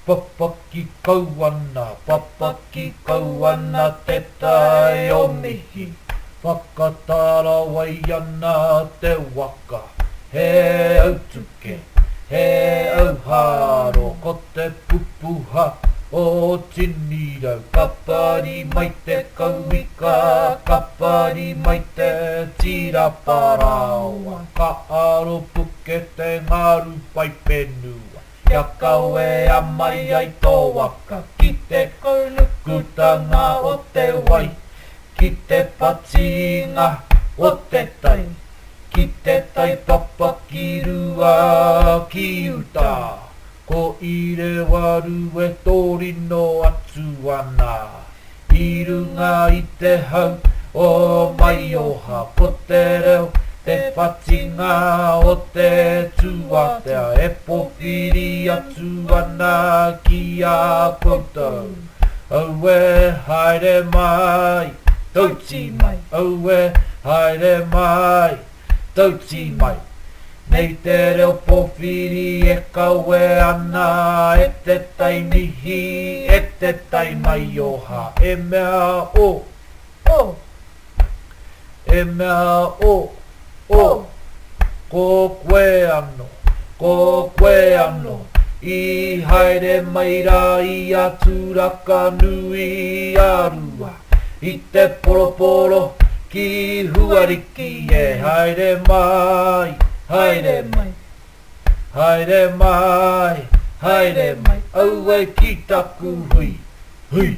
Papaki kauana, papaki kauana te tai o mihi. Whakatara wai ana te waka. He autuke, he auharo, ko te pupuha o tinirau. Kapari mai te kauika, kapari mai te tiraparawa. Ka aro puke te ngaru pai penua. Ia kaue a mai ai tō waka. Ki te kaunukutanga o te wai. Ki te patinga o te tai. Ki te tai papaki rua ki uta. Ko ire waru e tōrino atu ana. I runga i te hau o mai oha. Po te reo te patinga o te tuatea. E pōwhiri atu ana ki a koutou. Au e haere mai, tauti mai. Au e haere mai, tauti mai. Nei te reo pōwhiri e kaue ana. E te tai mihi, e te tai mai oha. E mea o, o. E mea o, o. Ko koe ano, ko koe ano. I haere mai rā i a tūraka nui a rua. I te poroporo ki huariki e haere mai, haere mai. Haere mai, haere mai. Au e ki taku hui, hui.